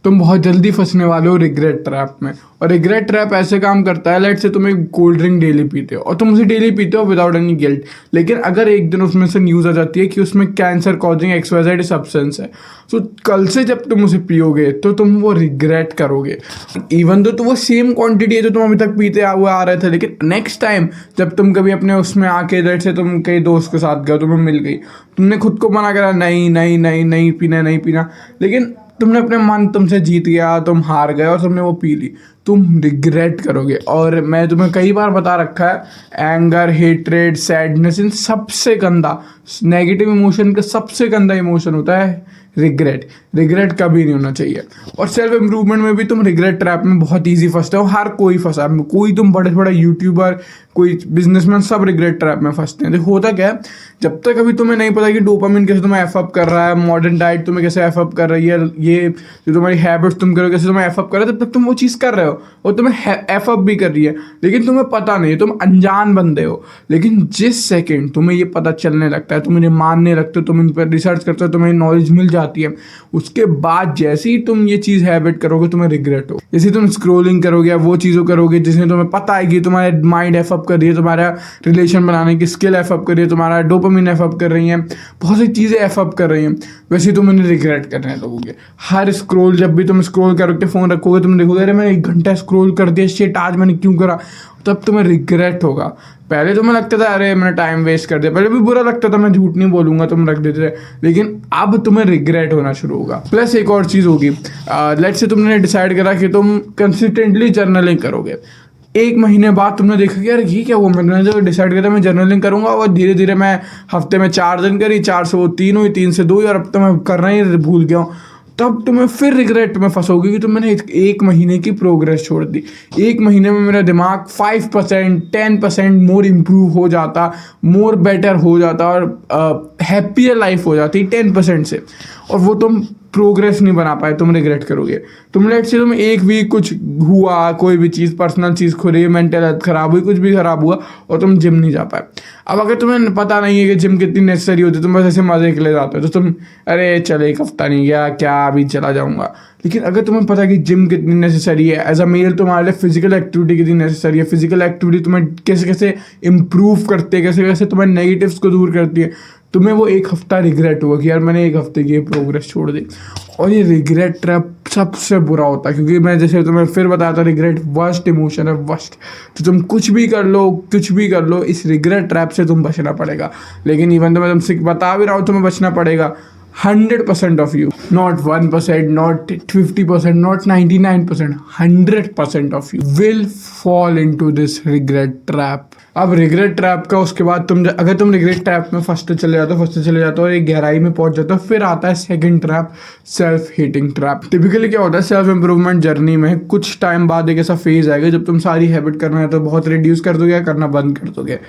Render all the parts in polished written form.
तुम बहुत जल्दी फंसने वाले हो रिग्रेट ट्रैप में। और रिग्रेट ट्रैप ऐसे काम करता है, लेट से तुम एक कोल्ड ड्रिंक डेली पीते हो और तुम उसे डेली पीते हो विदाउट एनी गिल्ट, लेकिन अगर एक दिन उसमें से न्यूज़ आ जाती है कि उसमें कैंसर कॉजिंग XYZ सब्सटेंस है, तो कल से जब तुम उसे पियोगे तो तुम वो रिग्रेट करोगे। इवन तो वो सेम क्वांटिटी है जो तुम अभी तक पीते हुए आ रहे थे, लेकिन नेक्स्ट टाइम जब तुम कभी अपने उसमें आके, लेट से तुम कई दोस्त के साथ गए, तुम्हें मिल गई, तुमने खुद को मना करा नहीं नहीं नहीं नहीं पीना नहीं पीना, लेकिन तुमने अपने मन तुमसे जीत गया, तुम हार गए और तुमने वो पी ली, तुम रिग्रेट करोगे। और मैं तुम्हें कई बार बता रखा है, एंगर, हेट्रेड, सैडनेस, इन सबसे गंदा नेगेटिव इमोशन का सबसे गंदा इमोशन होता है रिग्रेट। रिग्रेट कभी नहीं होना चाहिए। और सेल्फ इम्प्रूवमेंट में भी तुम रिग्रेट ट्रैप में बहुत ईजी फंसते हो, हर कोई फंसा है, कोई तुम बड़े बड़े यूट्यूबर, कोई बिजनेसमैन, सब रिग्रेट ट्रैप में फंसते हैं। देखो होता क्या है, जब तक अभी तुम्हें नहीं पता कि डोपामिन कैसे तुम्हें एफ अप कर रहा है, मॉडर्न डाइट तुम्हें कैसे एफ अप कर रही है, ये जो तुम्हारी हैबिट्स तुम करो कैसे तुम्हें एफ अप कर रहा है, तब तक तुम वो चीज़ कर रहे हो और तुम्हें एफ अप भी कर रही है, लेकिन तुम्हें पता नहीं है, तुम अनजान बंदे हो। लेकिन जिस सेकेंड तुम्हें ये पता चलने लगता है, तुम इन्हें मानने लगते हो, तुम इन पर रिसर्च करते हो, तुम्हें नॉलेज मिल जाती है, उसके बाद जैसे ही तुम ये चीज़ हैबिट करोगे तुम्हें रिग्रेट हो। जैसे तुम स्क्रोलिंग करोगे या वो चीज़ों करोगे जिसमें तुम्हें पता है कि तुम्हारे माइंड एफ अप कर रही है, तुम्हारा रिलेशन बनाने की स्किल एफ अप कर रही है, तुम्हारा डोपामिन एफ अप कर रही है, बहुत सी चीज़ें एफ अप कर रही हैं, वैसे तुम इन्हें रिग्रेट करने लगोगे। हर स्क्रोल, जब भी तुम स्क्रोल करके फ़ोन रखोगे, तुम देखोगे अरे मैंने 1 घंटा स्क्रोल कर दिया, शिट आज मैंने क्यों करा, तब तुम्हें रिग्रेट होगा। पहले तुम्हें लगता था अरे मैंने टाइम वेस्ट कर दिया, पहले भी बुरा लगता था, मैं झूठ नहीं बोलूंगा, तुम रख देते थे, लेकिन अब तुम्हें रिग्रेट होना शुरू होगा। प्लस एक और चीज़ होगी, लेट्स से तुमने डिसाइड करा कि तुम कंसिस्टेंटली जर्नलिंग करोगे। 1 महीने बाद तुमने देखा कि यार ये क्या हुआ, मैंने जो डिसाइड किया था मैं जर्नलिंग करूंगा, और धीरे धीरे मैं हफ्ते में 4 दिन करी, 4 से वो 3 हुई, 3 से 2 हुई, और अब तो मैं करना ही भूल गया हूँ। तब तुम्हें फिर रिग्रेट में फंसोगे कि तुम मैंने 1 महीने की प्रोग्रेस छोड़ दी। 1 महीने में मेरा दिमाग 5%, 10% मोर इम्प्रूव हो जाता, मोर बेटर हो जाता, और हैप्पियर लाइफ हो जाती 10% से, और वो तुम प्रोग्रेस नहीं बना पाए, तुम रिग्रेट करोगे। तुम लेट से तुम 1 वीक कुछ हुआ, कोई भी चीज़, पर्सनल चीज़ खुली, मेंटल हेल्थ खराब हुई, कुछ भी खराब हुआ, और तुम जिम नहीं जा पाए। अब अगर तुम्हें पता नहीं है कि जिम कितनी नेसेसरी होती है, तुम बस ऐसे मजे के लिए जाते हो, तो तुम अरे चल 1 हफ्ता नहीं गया, क्या अभी चला जाऊँगा। लेकिन अगर तुम्हें पता है कि जिम कितनी नेसेसरी है, एज अ मेल तुम्हारे लिए फिजिकल एक्टिविटी कितनी नेसेसरी है, फिजिकल एक्टिविटी तुम्हें कैसे कैसे इम्प्रूव करती है, कैसे कैसे तुम्हारे नेगेटिव्स को दूर करती है, तुम्हें वो 1 हफ्ता रिग्रेट हुआ कि यार मैंने 1 हफ्ते की प्रोग्रेस छोड़ दी। और ये रिग्रेट ट्रैप सबसे बुरा होता है, क्योंकि मैं जैसे तुम्हें फिर बताया था, रिग्रेट वर्स्ट इमोशन है, वर्स्ट। तो तुम कुछ भी कर लो, इस रिग्रेट ट्रैप से तुम बचना पड़ेगा। लेकिन इवन तो मैं तुमसे बता भी रहा हूँ, तुम्हें बचना पड़ेगा। 100% of you, not 1%, not 50%, not 99%, 100% of you will fall into this regret trap. अब रिग्रेट ट्रैप का उसके बाद अगर तुम रिग्रेट ट्रैप में फंसते चले जाते हो और एक गहराई में पहुंच जाते हो, फिर आता है second trap, self hating trap. Typically क्या होता है, सेल्फ इंप्रूवमेंट जर्नी में कुछ टाइम बाद एक ऐसा फेज आएगा जब तुम सारी हैबिट करना है तो बहुत रिड्यूस कर दोगे या करना बंद कर दोगे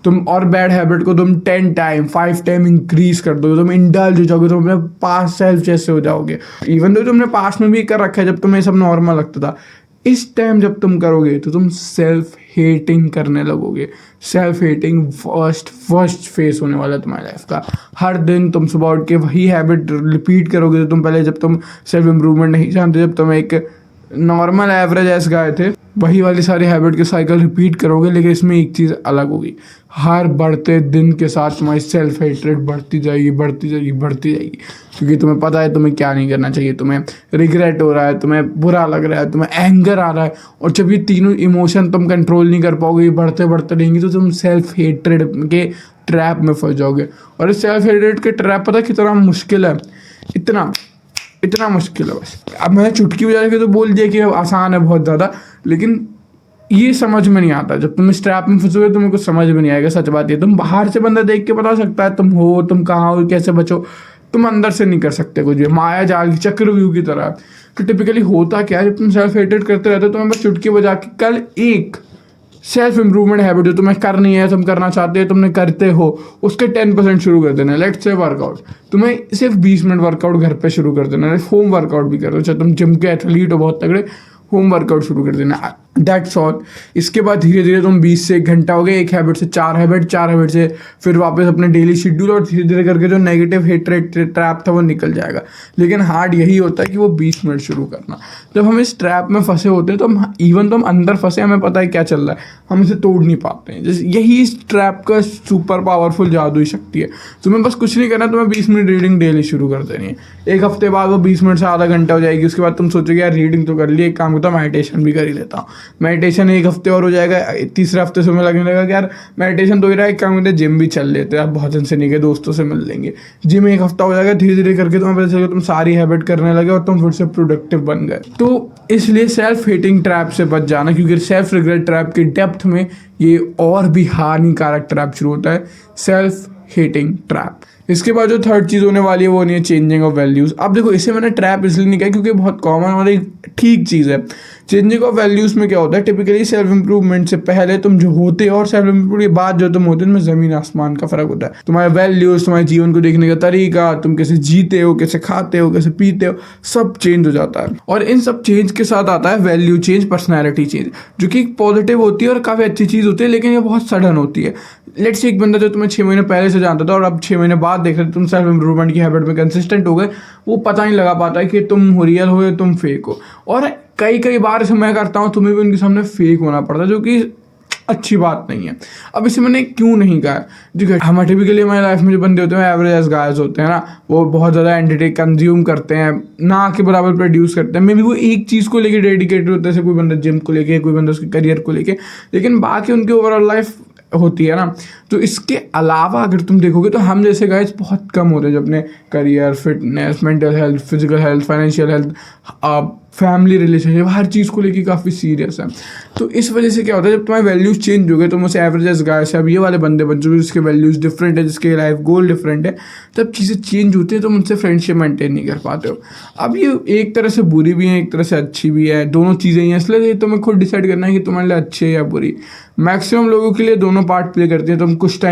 तुम, और बैड हैबिट को तुम 10 टाइम 5 टाइम इंक्रीज कर दोगे, तुम इंडल्ज हो जाओगे, तुम अपने पास सेल्फ जैसे हो जाओगे। इवन तो तुमने पास में भी कर रखा है जब तुम्हें सब नॉर्मल लगता था, इस टाइम जब तुम करोगे तो तुम सेल्फ हेटिंग करने लगोगे। सेल्फ हेटिंग फर्स्ट फेस होने वाला है तुम्हारी लाइफ का। हर दिन तुम सुबह उठ के वही हैबिट रिपीट करोगे तो तुम पहले, जब तुम सेल्फ इम्प्रूवमेंट नहीं जानते, जब तुम एक नॉर्मल एवरेज ऐसे गाए थे, वही वाली सारी हैबिट के साइकिल रिपीट करोगे। लेकिन इसमें एक चीज़ अलग होगी, हर बढ़ते दिन के साथ तुम्हारी सेल्फ हेट्रेड बढ़ती जाएगी, क्योंकि तुम्हें पता है तुम्हें क्या नहीं करना चाहिए। तुम्हें रिग्रेट हो रहा है, तुम्हें बुरा लग रहा है, तुम्हें एंगर आ रहा है, और जब ये तीनों इमोशन तुम कंट्रोल नहीं कर पाओगे, बढ़ते रहेंगी, तो तुम सेल्फ हेट्रेड के ट्रैप में फंस जाओगे। और इस सेल्फ हेट्रेड के ट्रैप पता कितना मुश्किल है, इतना मुश्किल है। बस अब मैंने चुटकी बजा के तो बोल दिया कि आसान है बहुत ज़्यादा, लेकिन ये समझ में नहीं आता। जब तुम इस ट्रैप में फंसोगे तुम्हें कुछ समझ में नहीं आएगा। सच बात है, तुम बाहर से बंदा देख के बता सकता है तुम कहाँ हो, कैसे बचो, तुम अंदर से नहीं कर सकते कुछ भी। माया जाल चक्रव्यूह की तरह। तो टिपिकली होता क्या है, जब तुम सेल्फ हेटेड करते रहते हो, तुम्हें बस चुटकी बजा के कल एक सेल्फ इंप्रूवमेंट हैबिट जो तुम्हें करनी है, तुम करना चाहते हो, तुमने करते हो, उसके 10% शुरू कर देना। लेट्स से वर्कआउट, तुम्हें सिर्फ 20 मिनट वर्कआउट घर पे शुरू कर देना। होम वर्कआउट भी कर दो, चाहे तुम जिम के एथलीट हो बहुत तगड़े, होम वर्कआउट शुरू कर देना। That's all. इसके बाद धीरे धीरे तुम 20 से 1 घंटा हो गया, एक हैबिट से 4 हैबिट, 4 हैबिट से फिर वापस अपने डेली शेड्यूल, और धीरे धीरे करके जो नेगेटिव हेट रेट ट्रैप था वो निकल जाएगा। लेकिन हार्ड यही होता है कि वो 20 मिनट शुरू करना। जब हम इस ट्रैप में फंसे होते हैं तो हम इवन तो हम अंदर फंसे, हमें पता है क्या चल रहा है, हम इसे तोड़ नहीं पाते हैं। जैसे यही इस ट्रैप का सुपर पावरफुल जादुई शक्ति है। तुम्हें बस कुछ नहीं करना, तुम्हें 20 मिनट रीडिंग डेली शुरू कर देनी है। एक हफ्ते बाद वो 20 मिनट से आधा घंटा हो जाएगी। उसके बाद तुम सोचोगे यार रीडिंग तो कर ली, एक काम करता हूँ मेडिटेशन भी कर ही लेता हूँ। मेडिटेशन एक हफ्ते और हो जाएगा, तीसरे हफ्ते से हमें लगने लगा कि यार मेडिटेशन तो हो रहा है, एक काम करते जिम भी चल लेते हैं, अब बहुत दिन से नहीं गए, दोस्तों से मिल लेंगे। जिम एक हफ्ता हो जाएगा, धीरे धीरे करके तुम्हें पता चलेगा तुम सारी हैबिट करने लगे और तुम फिर से प्रोडक्टिव बन गए। तो इसलिए सेल्फ हेटिंग ट्रैप से बच जाना, क्योंकि सेल्फ रिग्रेट ट्रैप के डेप्थ में ये और भी हानिकारक ट्रैप शुरू होता है, सेल्फ हेटिंग ट्रैप। इसके बाद जो थर्ड चीज़ होने वाली है वो नहीं है चेंजिंग ऑफ वैल्यूज़। अब देखो इसे मैंने ट्रैप इसलिए नहीं कहा क्योंकि बहुत कॉमन और एक ठीक चीज़ है। चेंजिंग ऑफ वैल्यूज़ में क्या होता है, टिपिकली सेल्फ इंप्रूवमेंट से पहले तुम जो होते हो और सेल्फ इंप्रूवमेंट के बाद जो तुम होते हो, उनमें ज़मीन आसमान का फ़र्क होता है। तुम्हारे वैल्यूज़, तुम्हारे जीवन को देखने का तरीका, तुम कैसे जीते हो, कैसे खाते हो, कैसे पीते हो, सब चेंज हो जाता है। और इन सब चेंज के साथ आता है वैल्यू चेंज, पर्सनैलिटी चेंज, जो कि पॉजिटिव होती है और काफ़ी अच्छी चीज़ होती है, लेकिन ये बहुत सडन होती है। लेट्स से एक बंदा जो तुम्हें 6 महीने पहले से जानता था और अब 6 महीने बाद देख रहे तुम सेल्फ इंप्रूवमेंट की हैबिट में कंसिस्टेंट हो गए, वो पता नहीं लगा पाता है कि तुम रियल हो या तुम फेक हो। और कई बार ऐसे मैं करता हूँ, तुम्हें भी उनके सामने फेक होना पड़ता है, जो कि अच्छी बात नहीं है। अब इसे मैंने क्यों नहीं कहा है, देखिए हमारे टिपिकली हमारी लाइफ में जो बंदे होते हैं एवरेज एज गायज होते हैं ना, वो बहुत ज़्यादा एंटरटेन कंज्यूम करते हैं, ना के बराबर प्रोड्यूस करते हैं। मे बी वो एक चीज़ को लेके डेडिकेटेड होते हैं, जैसे कोई बंदा जिम को लेके, कोई बंदा उसके करियर को लेके, लेकिन बाकी उनकी ओवरऑल लाइफ होती है ना। तो इसके अलावा अगर तुम देखोगे तो हम जैसे गाइस बहुत कम होते हैं जो अपने career, fitness, mental health, physical health, financial health, family relationship, हर चीज़ को लेके काफ़ी सीरियस है। तो इस वजह से क्या होता है, जब तुम्हारे वैल्यूज़ चेंज हो गए, तुम उसे एवरेज गाय से अब ये वाले बंदे बन चुके जिसके वैल्यूज़ डिफरेंट है, जिसके लाइफ गोल डिफरेंट है, तब चीज़ें चेंज होती है, तुम उनसे फ्रेंडशिप मेंटेन नहीं कर पाते हो। अब ये एक तरह से बुरी भी है, एक तरह से अच्छी भी है, दोनों चीज़ें ही हैं, इसलिए तुम्हें खुद डिसाइड करना है कि तुम्हारे लिए अच्छी है या बुरी। मैक्सिमम लोगों के लिए दोनों पार्ट प्ले करते हैं। तुम कुछ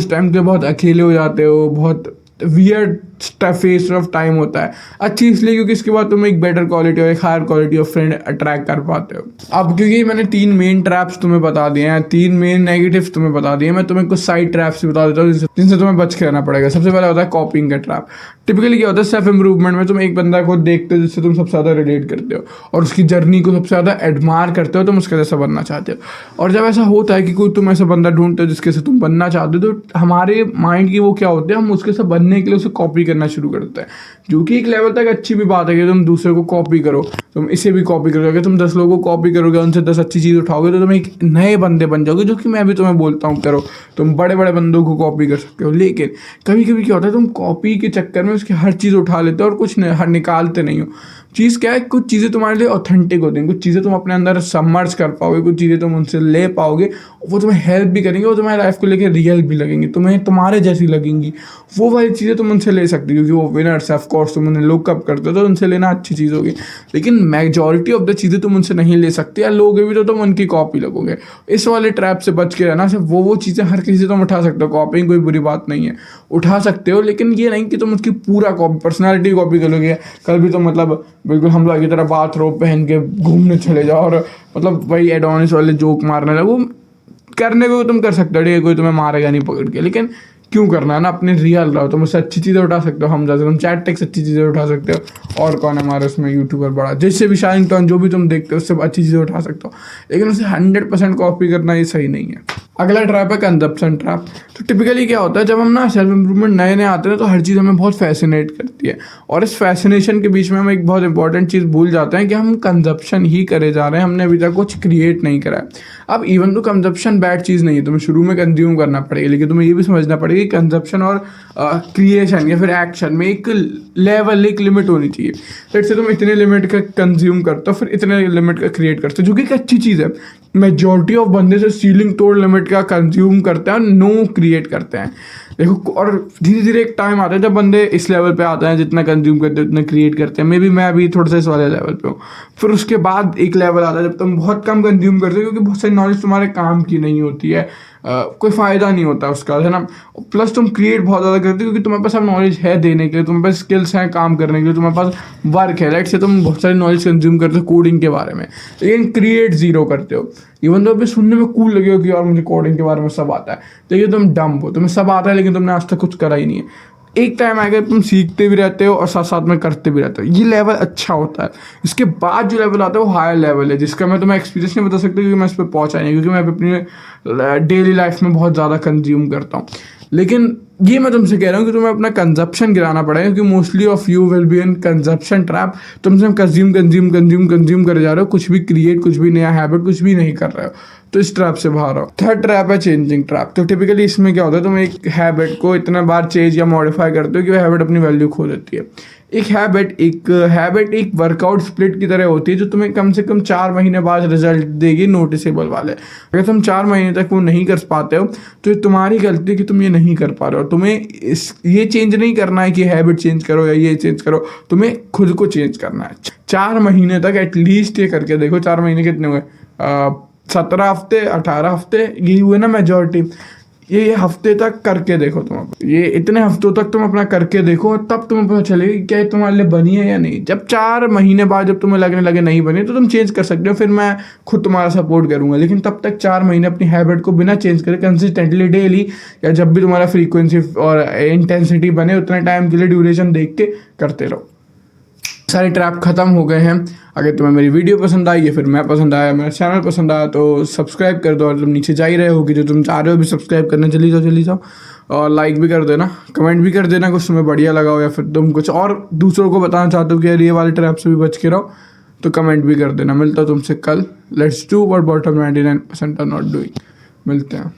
टाइम के बहुत अकेले हो जाते हो, बहुत वियर्ड फेस ऑफ टाइम होता है। अच्छी इसलिए क्योंकि इसके बाद तुम एक बेटर क्वालिटी और एक higher quality of friend attract कर पाते हो। अब क्योंकि मैंने 3 मेन ट्रैप्स तुम्हें बता दिए हैं, 3 मेन नेगेटिव्स तुम्हें बता दिए, मैं तुम्हें कुछ साइड ट्रैप्स बता देता हूँ जिनसे तुम्हें बच के रहना पड़ेगा। सबसे पहला होता है कॉपिंग का ट्रैप। टिपिकली क्या होता है, सेल्फ इंप्रूवमेंट में तुम एक बंदा को देखते हो जिससे तुम सबसे ज़्यादा रिलेट करते हो और उसकी जर्नी को सबसे ज़्यादा एडमायर करते हो, तुम उसके जैसा बनना चाहते हो। और जब ऐसा होता है कि कोई तुम ऐसा बंदा ढूंढते हो जिसके से तुम बनना चाहते हो, तो हमारे माइंड की वो क्या होते हैं, हम उसके साथ बनने के लिए उसे कॉपी करना शुरू करते हैं, जो कि एक लेवल तक अच्छी भी बात है कि तुम दूसरे को कॉपी करो, तुम इसे भी कॉपी करोगे। अगर तुम 10 लोगों को कॉपी करोगे, उनसे 10 अच्छी चीज़ उठाओगे, तो तुम एक नए बंदे बन जाओगे, जो कि मैं भी तुम्हें बोलता हूँ करो। तुम बड़े बड़े बंदों को कॉपी कर सकते हो, लेकिन कभी कभी क्या होता है, तुम कॉपी के चक्कर में उसकी हर चीज़ उठा लेते हो और कुछ निकालते नहीं हो। चीज़ क्या है, कुछ चीज़ें तुम्हारे लिए ऑथेंटिक होती हैं, कुछ चीज़ें तुम अपने अंदर सबमर्ज कर पाओगे, कुछ चीज़ें तुम उनसे ले पाओगे, वो तुम्हें हेल्प भी करेंगे, वो तुम्हारी लाइफ को लेकर रियल भी लगेंगी, तुम्हें तुम्हारे जैसी लगेंगी। वो वाली चीज़ें तुम उनसे ले सकते हो क्योंकि वो विनर्स, ऑफ कोर्स तुम उन्हें लुकअप करते हो, तो उनसे लेना अच्छी चीज़ होगी। लेकिन मेजॉरिटी ऑफ द चीज़ें तुम उनसे नहीं ले सकते, या लोगे भी तो तुम उनकी कॉपी लगोगे। इस वाले ट्रैप से बच के रहना। सिर्फ वो चीज़ें हर किसी से तुम उठा सकते हो, कॉपिंग कोई बुरी बात नहीं है, उठा सकते हो, लेकिन ये नहीं कि तुम उसकी पूरा कॉपी, पर्सनैलिटी कॉपी करोगे। कल भी तुम मतलब बिल्कुल हम लोग की तरह बाथरोब पहन के घूमने चले जाओ और मतलब वही एडोनिस वाले जोक मारने लगो, करने को तुम कर सकते हो, ठीक है, कोई तुम्हें मारेगा नहीं पकड़ के, लेकिन क्यों करना है ना, अपने रियल रहो। तुम उससे अच्छी चीज़ें उठा सकते हो, हम जैसे तुम चैट टेक्स अच्छी चीज़ें उठा सकते हो, और कौन है हमारे उसमें यूट्यूबर बड़ा, जिससे भी शाइन टॉन जो भी तुम देखते हो उससे अच्छी चीज़ें उठा सकते हो, लेकिन उसे 100% कॉपी करना ये सही नहीं है। अगला ट्रैप है कंजप्शन ट्रैप। तो टिपिकली क्या होता है, जब हम ना सेल्फ इंप्रूवमेंट नए नए आते हैं तो हर चीज़ हमें बहुत फैसिनेट करती है, और इस फैसिनेशन के बीच में हम एक बहुत इंपॉर्टेंट चीज़ भूल जाते हैं कि हम कंजप्शन ही करे जा रहे हैं, हमने अभी तक कुछ क्रिएट नहीं करा है। अब इवन तो कंजप्शन बैड चीज़ नहीं है, तुम्हें शुरू में कंज्यूम करना पड़ेगा, लेकिन तुम्हें ये भी समझना पड़ेगा कि कंजप्शन और क्रिएशन या फिर एक्शन में एक लेवल, एक लिमिट होनी चाहिए। जैसे तुम इतने लिमिट का कंज्यूम करते हो, फिर इतने लिमिट का क्रिएट करते हो, जो कि एक अच्छी चीज़ है। मेजॉरिटी ऑफ बंदे से सीलिंग तोड़ लिमिट का कंज्यूम करते हैं, नो क्रिएट करते हैं। देखो, और धीरे धीरे एक टाइम आता है जब बंदे इस लेवल पे आते हैं, जितना कंज्यूम करते हैं उतना क्रिएट करते हैं। मे बी मैं अभी थोड़ा सा इस वाले लेवल पे हूँ। फिर उसके बाद एक लेवल आता है जब तुम बहुत कम कंज्यूम करते हो, क्योंकि बहुत सारी नॉलेज तुम्हारे काम की नहीं होती है, कोई फ़ायदा नहीं होता उसका, है ना। प्लस तुम क्रिएट बहुत ज़्यादा करते हो क्योंकि तुम्हारे पास अब नॉलेज है देने के लिए, तुम्हारे पास स्किल्स हैं काम करने के लिए, तुम्हारे पास वर्क है, राइट से तुम बहुत सारी नॉलेज कंज्यूम करते हो कोडिंग के बारे में, लेकिन क्रिएट ज़ीरो करते हो। इवन तो अभी सुनने में कूल लगे हो कि यार मुझे कोडिंग के बारे में सब आता है, लेकिन तुम डम्ब हो, तुम्हें सब आता है लेकिन तुमने आज तक कुछ करा ही नहीं है। एक टाइम आएगा तुम सीखते भी रहते हो और साथ साथ में करते भी रहते हो, ये लेवल अच्छा होता है। इसके बाद जो लेवल आता है वो हायर लेवल है, जिसका मैं तुम्हें एक्सपीरियंस नहीं बता सकता क्योंकि मैं इस पर पहुंचा नहीं, क्योंकि मैं अपनी डेली लाइफ में बहुत ज़्यादा कंज्यूम करता हूँ। लेकिन ये मैं तुमसे कह रहा हूँ कि तुम्हें अपना कंजप्शन गिराना पड़ेगा, क्योंकि mostly of you will be in consumption trap. तुमसे कंज्यूम करे जा रहे हो, कुछ भी क्रिएट, कुछ भी नया हैबिट, कुछ भी नहीं कर रहे हो, तो इस ट्रैप से बाहर आओ। थर्ड ट्रैप है चेंजिंग ट्रैप। तो टिपिकली इसमें क्या होता है, तुम एक हैबिट को इतना बार चेंज या मॉडिफाई करते हो कि वो हैबिट अपनी वैल्यू खो देती है। एक हैबिट एक वर्कआउट स्प्लिट की तरह होती है जो तुम्हें कम से कम 4 महीने बाद रिजल्ट देगी नोटिसेबल वाले। अगर तुम 4 महीने तक वो नहीं कर पाते हो तो ये तुम्हारी गलती है कि तुम ये नहीं कर पा रहे हो। तुम्हें ये चेंज नहीं करना है कि हैबिट चेंज करो या ये चेंज करो, तुम्हें खुद को चेंज करना है। 4 महीने तक एटलीस्ट ये करके देखो। 4 महीने कितने हुए, 17 हफ्ते, 18 हफ्ते, यही हुए ना मेजॉरिटी। ये हफ्ते तक करके देखो, तुम ये इतने हफ्तों तक तुम अपना करके देखो, तब तुम्हें पता चलेगा क्या तुम्हारे लिए बनी है या नहीं। जब 4 महीने बाद जब तुम्हें लगने लगे नहीं बनी तो तुम चेंज कर सकते हो, फिर मैं खुद तुम्हारा सपोर्ट करूंगा। लेकिन तब तक 4 महीने अपनी हैबिट को बिना चेंज करे कंसिस्टेंटली डेली या जब भी तुम्हारा फ्रीक्वेंसी और इंटेंसिटी बने उतने टाइम के लिए ड्यूरेशन देख के करते रहो। सारे ट्रैप ख़त्म हो गए हैं। अगर तुम्हें मेरी वीडियो पसंद आई या फिर मैं पसंद आया, मेरा चैनल पसंद आया तो सब्सक्राइब कर दो, और तुम नीचे जा ही रहे हो कि जो तुम चाह रहे हो भी सब्सक्राइब करना, चली जाओ और लाइक भी कर देना, कमेंट भी कर देना कुछ तुम्हें बढ़िया लगा हो, या फिर तुम कुछ और दूसरों को बताना चाहते हो कि यार ये वाले ट्रैप से भी बच के रहो, तो कमेंट भी कर देना। मिलता तुमसे कल। Let's do what bottom 99% are not doing. मिलते हैं।